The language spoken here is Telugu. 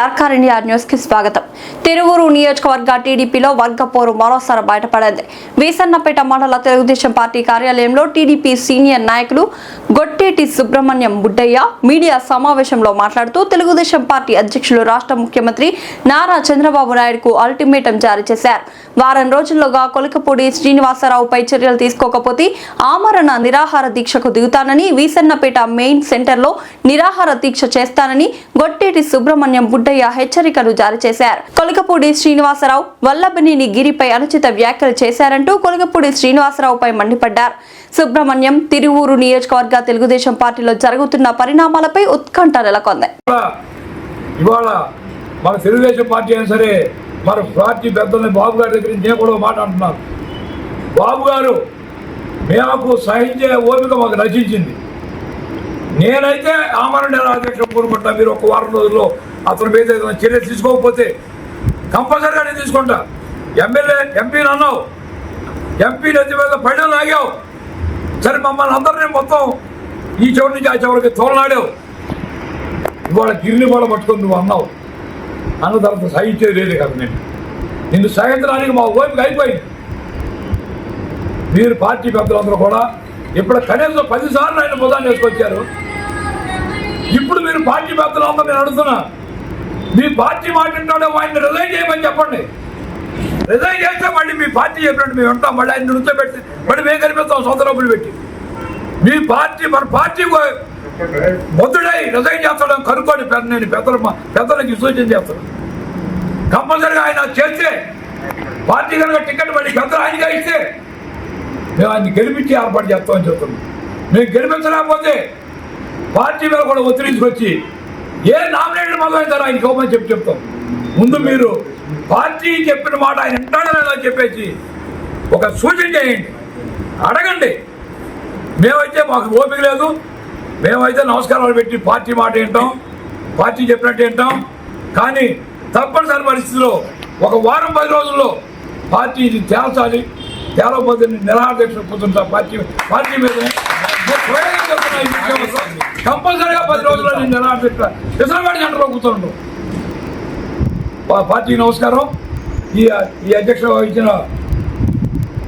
సర్కార్ ఇండియా న్యూస్ కి స్వాగతం. తిరువూరు నియోజకవర్గ టీడీపీలో వర్గపోరు మరోసారి బయటపడింది. వీసన్నపేట మండల తెలుగుదేశం పార్టీ కార్యాలయంలో టీడీపీ సీనియర్ నాయకులు గొట్టేటి సుబ్రహ్మణ్యం బుడ్డయ్య మీడియా సమావేశంలో మాట్లాడుతూ తెలుగుదేశం పార్టీ అధ్యక్షులు రాష్ట్ర ముఖ్యమంత్రి నారా చంద్రబాబు నాయుడుకు అల్టిమేటం జారీ చేశారు. వారం రోజుల్లోగా కొలికపూడి శ్రీనివాసరావుపై చర్యలు తీసుకోకపోతే ఆమరణ నిరాహార దీక్షకు దిగుతానని, వీసన్నపేట మెయిన్ సెంటర్లో నిరాహార దీక్ష చేస్తానని గొట్టేటి సుబ్రహ్మణ్యం బుడ్డయ్య హెచ్చరికలు జారీ చేశారు. కొలికపూడి శ్రీనివాసరావు వల్లభనేని గిరిపై అనుచిత వ్యాఖ్యలు చేశారంటూ కొలికపూడి శ్రీనివాసరావుపై మండిపడ్డారు. సుబ్రహ్మణ్యం తిరువూరు నియోజకవర్గ తెలుగుదేశం పార్టీలో జరుగుతున్న పరిణామాలపై ఉత్కంఠ నెలకొంది. ఇవాళ మన తెలుగుదేశం పార్టీ అయినా సరే మన పార్టీ పెద్దల్ని బాబు గారి దగ్గర నేను కూడా మాట అంటున్నాను. బాబు గారు మేము సహించే ఓపిక మాకు రచించింది. నేనైతే ఆమరణ అధ్యక్షుడు కోరుకుంటా. మీరు ఒక వారం రోజుల్లో అతని మీద ఏదైనా చర్య తీసుకోకపోతే కంపల్సరీగా నేను తీసుకుంటా. ఎంపీని అన్నావు, ఎంపీ నెత్తి మీద పైన లాగావు, సరే మమ్మల్ని అందరినీ మొత్తం ఈ చివరి నుంచి ఆ చివరికి తోలనాడావు. ఇవాళ గిరిని కూడా పట్టుకొని నువ్వు అన్నావు. అన్న తర్వాత సహించేది లేదు కదా. నిన్ను సహించడానికి మా ఓపిక అయిపోయింది. మీరు పార్టీ పెద్దలందరూ కూడా ఇప్పుడు కనీసం 10 సార్లు ఆయన ప్రధాని చేసుకొచ్చారు. ఇప్పుడు మీరు పార్టీ పెద్దలందరూ నేను అడుగుతున్నా, మీ పార్టీ మాట్లాడే ఆయన్ని రిజైన్ చేయమని చెప్పండి. రిజైన్ చేస్తే మళ్ళీ మీ పార్టీ చెప్పినట్టు మేము ఉంటాం. మళ్ళీ ఆయన నుంచోబెట్టి మళ్ళీ మేము కనిపిస్తాం సొంత డబ్బులు పెట్టి. మీ పార్టీ మన పార్టీ మొద్దుడై రిజైన్ చేస్తాడని కనుక్కోండి. నేను పెద్దలకి సూచన చేస్తాను. కంపల్సరీగా ఆయన చేస్తే పార్టీ కనుక టికెట్ మళ్ళీ పెద్దలు ఆయనగా ఇస్తే మేము ఆయన్ని గెలిపించి ఏర్పాటు చేస్తామని చెప్తున్నాం. మేము గెలిపించలేకపోతే పార్టీ మీద కూడా ఒత్తిడించుకొచ్చి ఏ నామినేటెడ్ మొదలు అవుతారో ఆయనకి ఇవ్వమని చెప్తాం. ముందు మీరు పార్టీ చెప్పిన మాట ఆయన వింటాడో లేదో చెప్పేసి ఒక సూచన చేయండి, అడగండి. మేమైతే మాకు ఓపిక లేదు. మేమైతే నమస్కారాలు పెట్టి పార్టీ మాట వింటాం, పార్టీ చెప్పినట్టు వింటాం. కానీ తప్పనిసరి పరిస్థితిలో ఒక వారం 10 రోజుల్లో పార్టీ ఇది తేల్చాలి. తేలకపోతే నిరాహార దీక్ష కూర్చుంటా పార్టీ మీద కంపల్సరీగా 10 రోజుల్లో నేను నిరాహార దీక్ష విసరవాడి సెంటర్లో కూర్చుంటాం. పార్టీకి నమస్కారం. ఈ అధ్యక్ష వహించిన